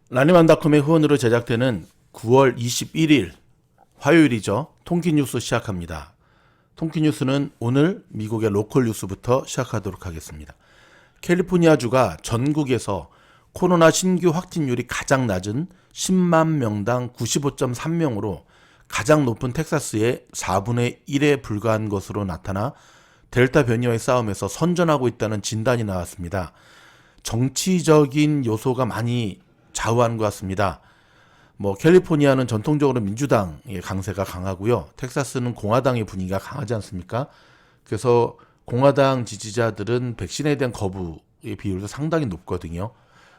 라니만닷컴의 후원으로 제작되는 9월 21일 화요일이죠. 통키뉴스 시작합니다. 통키뉴스는 오늘 미국의 로컬 뉴스부터 시작하도록 하겠습니다. 캘리포니아주가 전국에서 코로나 신규 확진율이 가장 낮은 10만 명당 95.3명으로 가장 높은 텍사스의 4분의 1에 불과한 것으로 나타나 델타 변이와의 싸움에서 선전하고 있다는 진단이 나왔습니다. 정치적인 요소가 많이 좌우하는 것 같습니다. 캘리포니아는 전통적으로 민주당의 강세가 강하고요. 텍사스는 공화당의 분위기가 강하지 않습니까? 그래서 공화당 지지자들은 백신에 대한 거부의 비율도 상당히 높거든요.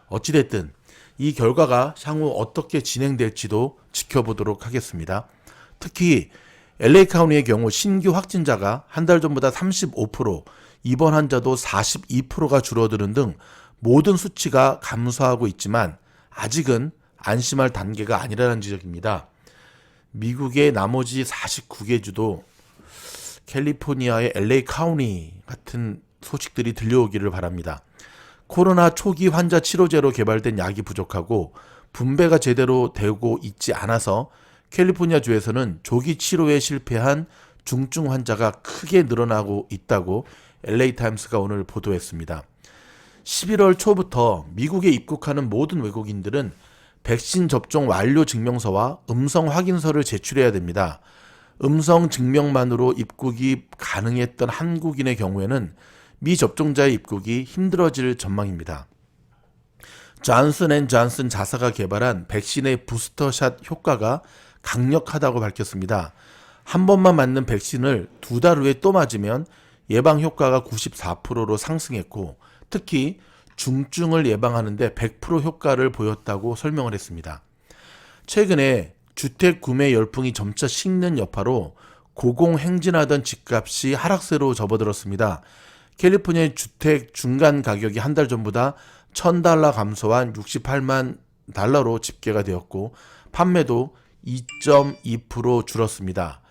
어찌됐든 이 결과가 향후 어떻게 진행될지도 지켜보도록 하겠습니다. 특히 LA 카운티의 경우 신규 확진자가 한 달 전보다 35%, 입원 환자도 42%가 줄어드는 등 모든 수치가 감소하고 있지만 아직은 안심할 단계가 아니라는 지적입니다. 미국의 나머지 49개 주도 캘리포니아의 LA 카운티 같은 소식들이 들려오기를 바랍니다. 코로나 초기 환자 치료제로 개발된 약이 부족하고 분배가 제대로 되고 있지 않아서 캘리포니아 주에서는 조기 치료에 실패한 중증 환자가 크게 늘어나고 있다고 LA타임스가 오늘 보도했습니다. 11월 초부터 미국에 입국하는 모든 외국인들은 백신 접종 완료 증명서와 음성 확인서를 제출해야 됩니다. 음성 증명만으로 입국이 가능했던 한국인의 경우에는 미접종자의 입국이 힘들어질 전망입니다. 존슨앤존슨 자사가 개발한 백신의 부스터샷 효과가 강력하다고 밝혔습니다. 한 번만 맞는 백신을 2달 후에 또 맞으면 예방 효과가 94%로 상승했고 특히 중증을 예방하는데 100% 효과를 보였다고 설명을 했습니다. 최근에 주택 구매 열풍이 점차 식는 여파로 고공행진하던 집값이 하락세로 접어들었습니다. 캘리포니아의 주택 중간 가격이 한 달 전보다 $1,000 감소한 68만 달러로 집계가 되었고 판매도 2.2% 줄었습니다.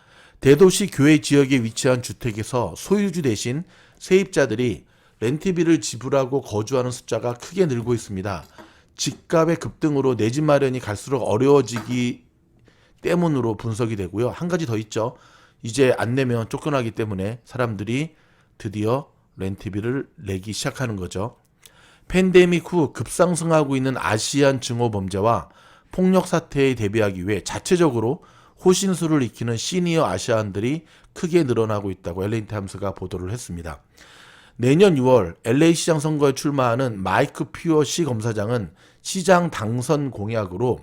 대도시 교외 지역에 위치한 주택에서 소유주 대신 세입자들이 렌트비를 지불하고 거주하는 숫자가 크게 늘고 있습니다. 집값의 급등으로 내 집 마련이 갈수록 어려워지기 때문으로 분석이 되고요. 한 가지 더 있죠. 이제 안 내면 쫓겨나기 때문에 사람들이 드디어 렌트비를 내기 시작하는 거죠. 팬데믹 후 급상승하고 있는 아시안 증오 범죄와 폭력 사태에 대비하기 위해 자체적으로 호신술을 익히는 시니어 아시안들이 크게 늘어나고 있다고 LA타임스가 보도를 했습니다. 내년 6월 LA 시장 선거에 출마하는 마이크 퓨어 시 검사장은 시장 당선 공약으로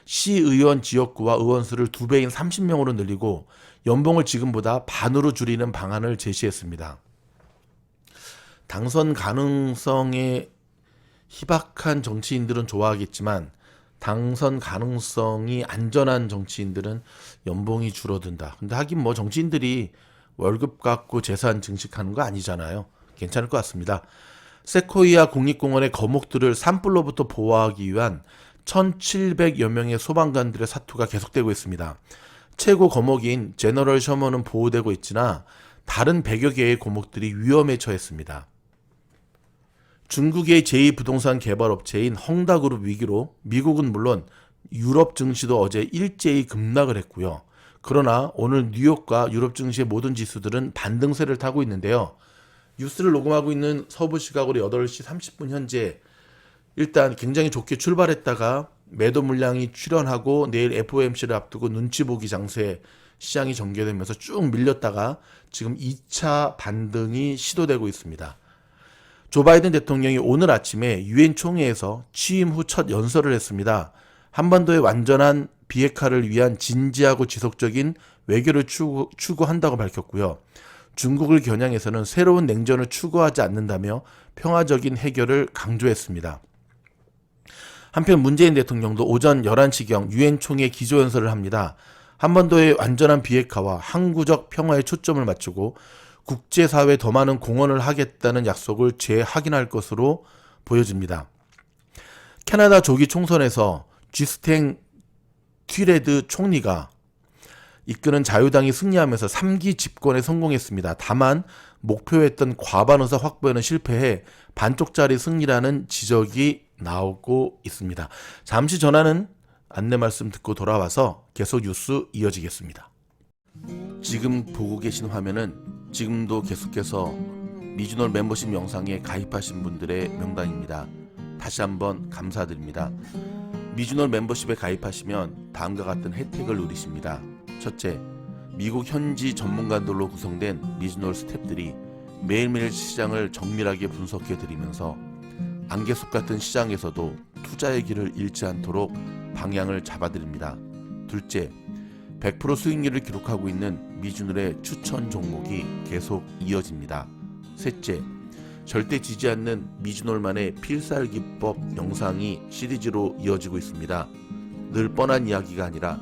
시의원 지역구와 의원 수를 2배인 30명으로 늘리고 연봉을 지금보다 반으로 줄이는 방안을 제시했습니다. 당선 가능성에 희박한 정치인들은 좋아하겠지만 당선 가능성이 안전한 정치인들은 연봉이 줄어든다. 근데 하긴 정치인들이 월급 갖고 재산 증식하는 거 아니잖아요. 괜찮을 것 같습니다. 세코이아 국립공원의 거목들을 산불로부터 보호하기 위한 1,700여 명의 소방관들의 사투가 계속되고 있습니다. 최고 거목인 제너럴 셔먼은 보호되고 있으나 다른 100여 개의 거목들이 위험에 처했습니다. 중국의 제2부동산 개발업체인 헝다그룹 위기로 미국은 물론 유럽 증시도 어제 일제히 급락을 했고요. 그러나 오늘 뉴욕과 유럽 증시의 모든 지수들은 반등세를 타고 있는데요. 뉴스를 녹음하고 있는 서부 시각으로 8시 30분 현재 일단 굉장히 좋게 출발했다가 매도 물량이 출현하고 내일 FOMC를 앞두고 눈치 보기 장세 시장이 전개되면서 쭉 밀렸다가 지금 2차 반등이 시도되고 있습니다. 조 바이든 대통령이 오늘 아침에 유엔 총회에서 취임 후 첫 연설을 했습니다. 한반도의 완전한 비핵화를 위한 진지하고 지속적인 외교를 추구한다고 밝혔고요. 중국을 겨냥해서는 새로운 냉전을 추구하지 않는다며 평화적인 해결을 강조했습니다. 한편 문재인 대통령도 오전 11시경 유엔 총회 기조연설을 합니다. 한반도의 완전한 비핵화와 항구적 평화에 초점을 맞추고 국제사회에 더 많은 공헌을 하겠다는 약속을 재확인할 것으로 보여집니다. 캐나다 조기 총선에서 쥐스탱 튀레드 총리가 이끄는 자유당이 승리하면서 3기 집권에 성공했습니다. 다만 목표했던 과반 의석 확보에는 실패해 반쪽짜리 승리라는 지적이 나오고 있습니다. 잠시 전하는 안내 말씀 듣고 돌아와서 계속 뉴스 이어지겠습니다. 지금 보고 계신 화면은 지금도 계속해서 미주놀 멤버십 영상에 가입하신 분들의 명단입니다. 다시 한번 감사드립니다. 미주놀 멤버십에 가입하시면 다음과 같은 혜택을 누리십니다. 첫째, 미국 현지 전문가들로 구성된 미주놀 스태프들이 매일매일 시장을 정밀하게 분석해 드리면서 안개숲 같은 시장에서도 투자의 길을 잃지 않도록 방향을 잡아드립니다. 둘째, 100% 수익률을 기록하고 있는 미주놀의 추천 종목이 계속 이어집니다. 셋째, 절대 지지 않는 미주놀만의 필살기법 영상이 시리즈로 이어지고 있습니다. 늘 뻔한 이야기가 아니라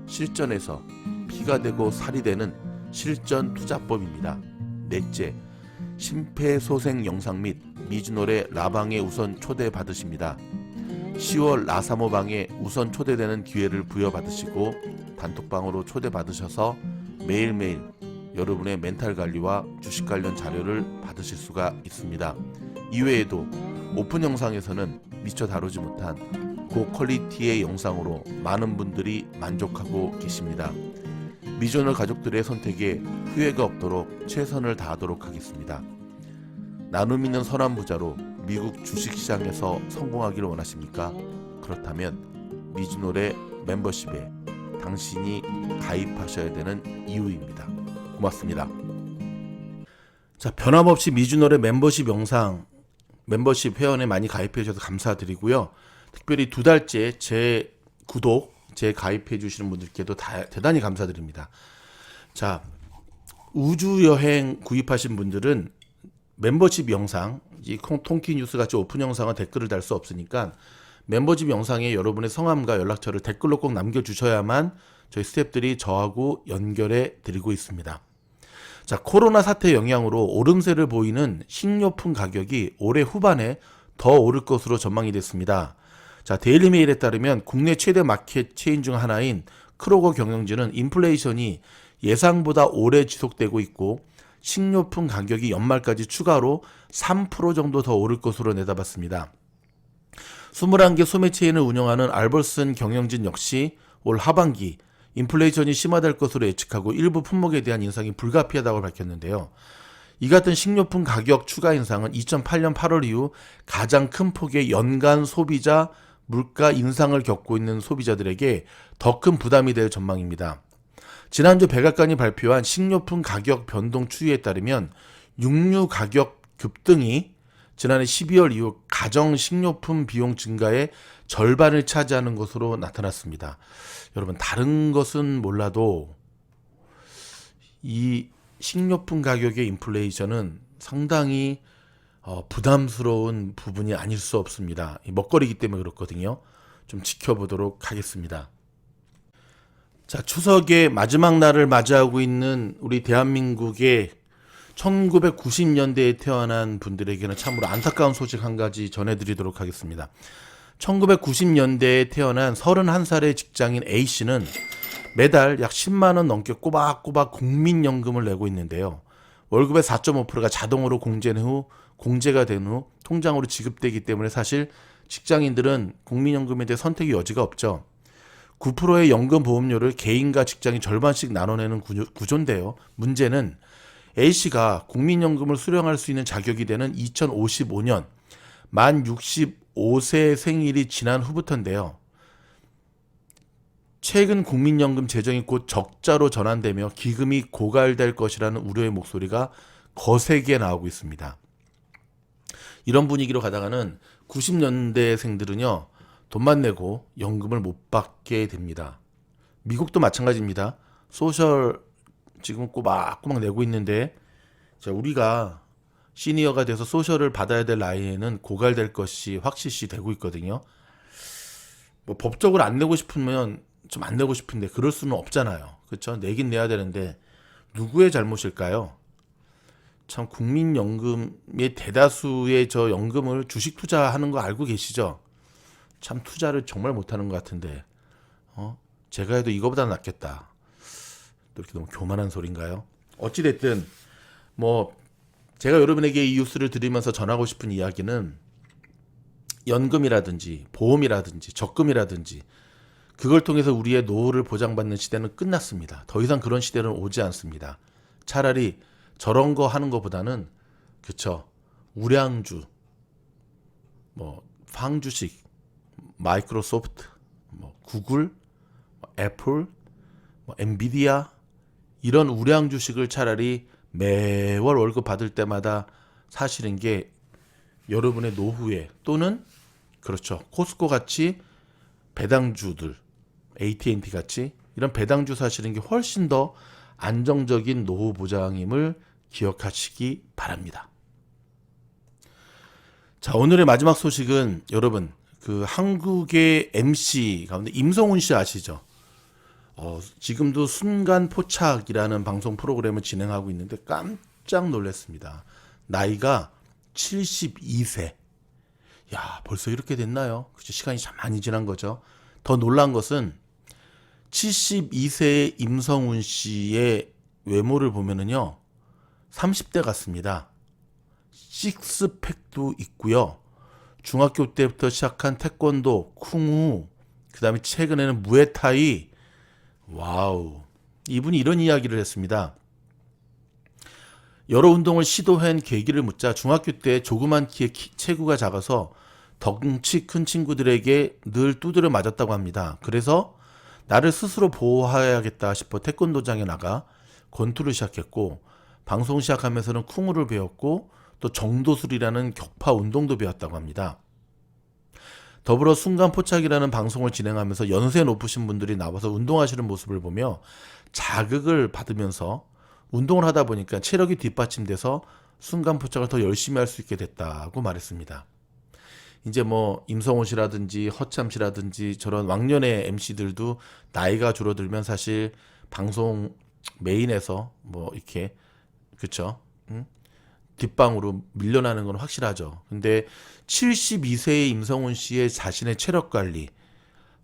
실전에서 피가 되고 살이 되는 실전 투자법입니다. 넷째, 심폐소생 영상 및 미주놀의 라방에 우선 초대받으십니다. 10월 라사모방에 우선 초대되는 기회를 부여받으시고 단톡방으로 초대받으셔서 매일매일 여러분의 멘탈 관리와 주식 관련 자료를 받으실 수가 있습니다. 이외에도 오픈 영상에서는 미처 다루지 못한 고퀄리티의 영상으로 많은 분들이 만족하고 계십니다. 미주놀 가족들의 선택에 후회가 없도록 최선을 다하도록 하겠습니다. 나눔 있는 선한 부자로 미국 주식시장에서 성공하기를 원하십니까? 그렇다면 미주놀의 멤버십에 당신이 가입하셔야 되는 이유입니다. 고맙습니다. 자, 변함없이 미주놀의 멤버십 영상, 멤버십 회원에 많이 가입해 주셔서 감사드리고요. 특별히 2달째 제 구독, 제 가입해 주시는 분들께도 대단히 감사드립니다. 자, 우주여행 구입하신 분들은 멤버십 영상, 이 통키뉴스 같이 오픈 영상은 댓글을 달 수 없으니까 멤버십 영상에 여러분의 성함과 연락처를 댓글로 꼭 남겨주셔야만 저희 스태프들이 저하고 연결해 드리고 있습니다. 자, 코로나 사태 영향으로 오름세를 보이는 식료품 가격이 올해 후반에 더 오를 것으로 전망이 됐습니다. 자, 데일리메일에 따르면 국내 최대 마켓 체인 중 하나인 크로거 경영진은 인플레이션이 예상보다 오래 지속되고 있고 식료품 가격이 연말까지 추가로 3% 정도 더 오를 것으로 내다봤습니다. 21개 소매 체인을 운영하는 알벌슨 경영진 역시 올 하반기 인플레이션이 심화될 것으로 예측하고 일부 품목에 대한 인상이 불가피하다고 밝혔는데요. 이 같은 식료품 가격 추가 인상은 2008년 8월 이후 가장 큰 폭의 연간 소비자 물가 인상을 겪고 있는 소비자들에게 더 큰 부담이 될 전망입니다. 지난주 백악관이 발표한 식료품 가격 변동 추이에 따르면 육류 가격 급등이 지난해 12월 이후 가정 식료품 비용 증가의 절반을 차지하는 것으로 나타났습니다. 여러분, 다른 것은 몰라도 이 식료품 가격의 인플레이션은 상당히 부담스러운 부분이 아닐 수 없습니다. 먹거리이기 때문에 그렇거든요. 좀 지켜보도록 하겠습니다. 자, 추석의 마지막 날을 맞이하고 있는 우리 대한민국의 1990년대에 태어난 분들에게는 참으로 안타까운 소식 한 가지 전해드리도록 하겠습니다. 1990년대에 태어난 31살의 직장인 A씨는 매달 약 10만 원 넘게 꼬박꼬박 국민연금을 내고 있는데요. 월급의 4.5%가 자동으로 공제가 된 후 통장으로 지급되기 때문에 사실 직장인들은 국민연금에 대해 선택의 여지가 없죠. 9%의 연금보험료를 개인과 직장이 절반씩 나눠내는 구조인데요. 문제는 A씨가 국민연금을 수령할 수 있는 자격이 되는 2055년 만 65세 생일이 지난 후부터인데요. 최근 국민연금 재정이 곧 적자로 전환되며 기금이 고갈될 것이라는 우려의 목소리가 거세게 나오고 있습니다. 이런 분위기로 가다가는 90년대생들은요. 돈만 내고 연금을 못 받게 됩니다. 미국도 마찬가지입니다. 소셜 지금 꼬박꼬박 내고 있는데 우리가 시니어가 돼서 소셜을 받아야 될 나이에는 고갈될 것이 확실시 되고 있거든요. 뭐 법적으로 안 내고 싶으면 좀 안 내고 싶은데 그럴 수는 없잖아요. 그렇죠? 내긴 내야 되는데 누구의 잘못일까요? 참 국민연금의 대다수의 저 연금을 주식 투자하는 거 알고 계시죠? 참 투자를 정말 못하는 것 같은데 제가 해도 이거보다 낫겠다. 또 이렇게 너무 교만한 소린가요? 어찌됐든 뭐 제가 여러분에게 이 뉴스를 드리면서 전하고 싶은 이야기는 연금이라든지 보험이라든지 적금이라든지 그걸 통해서 우리의 노후를 보장받는 시대는 끝났습니다. 더 이상 그런 시대는 오지 않습니다. 차라리 저런 거 하는 것보다는 그쵸, 우량주, 뭐 팡주식, 마이크로소프트, 뭐 구글, 애플, 뭐 엔비디아 이런 우량 주식을 차라리 매월 월급 받을 때마다 사시는 게 여러분의 노후에, 또는 그렇죠, 코스코 같이 배당주들, AT&T 같이 이런 배당주 사시는 게 훨씬 더 안정적인 노후 보장임을 기억하시기 바랍니다. 자, 오늘의 마지막 소식은 여러분, 그 한국의 MC 가운데 임성훈 씨 아시죠? 지금도 순간 포착이라는 방송 프로그램을 진행하고 있는데 깜짝 놀랐습니다. 나이가 72세. 야, 벌써 이렇게 됐나요? 그죠? 시간이 참 많이 지난 거죠. 더 놀란 것은 72세의 임성훈 씨의 외모를 보면은요, 30대 같습니다. 식스팩도 있고요. 중학교 때부터 시작한 태권도, 쿵후, 그 다음에 최근에는 무에타이. 와우. 이분이 이런 이야기를 했습니다. 여러 운동을 시도한 계기를 묻자 중학교 때 조그만 키에 체구가 작아서 덩치 큰 친구들에게 늘 두드려 맞았다고 합니다. 그래서 나를 스스로 보호해야겠다 싶어 태권도장에 나가 권투를 시작했고, 방송 시작하면서는 쿵후를 배웠고, 또 정도술이라는 격파 운동도 배웠다고 합니다. 더불어 순간포착이라는 방송을 진행하면서 연세 높으신 분들이 나와서 운동하시는 모습을 보며 자극을 받으면서 운동을 하다 보니까 체력이 뒷받침돼서 순간포착을 더 열심히 할 수 있게 됐다고 말했습니다. 이제 뭐 임성훈 씨라든지 허참 씨라든지 저런 왕년의 MC들도 나이가 줄어들면 사실 방송 메인에서 뭐 이렇게, 그쵸? 뒷방으로 밀려나는 건 확실하죠. 근데 72세의 임성훈 씨의 자신의 체력 관리,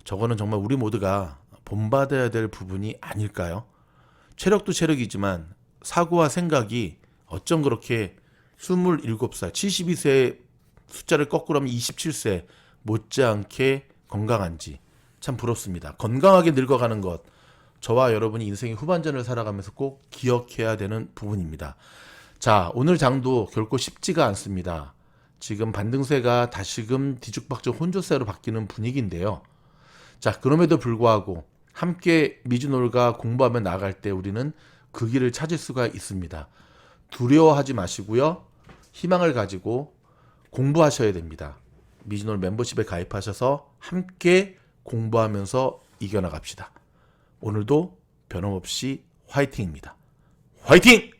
저거는 정말 우리 모두가 본받아야 될 부분이 아닐까요? 체력도 체력이지만 사고와 생각이 어쩜 그렇게 27살, 72세의 숫자를 거꾸로 하면 27세 못지않게 건강한지 참 부럽습니다. 건강하게 늙어가는 것, 저와 여러분이 인생의 후반전을 살아가면서 꼭 기억해야 되는 부분입니다. 자, 오늘 장도 결코 쉽지가 않습니다. 지금 반등세가 다시금 뒤죽박죽 혼조세로 바뀌는 분위기인데요. 자, 그럼에도 불구하고 함께 미주놀과 공부하며 나아갈 때 우리는 그 길을 찾을 수가 있습니다. 두려워하지 마시고요. 희망을 가지고 공부하셔야 됩니다. 미주놀 멤버십에 가입하셔서 함께 공부하면서 이겨나갑시다. 오늘도 변함없이 화이팅입니다. 화이팅!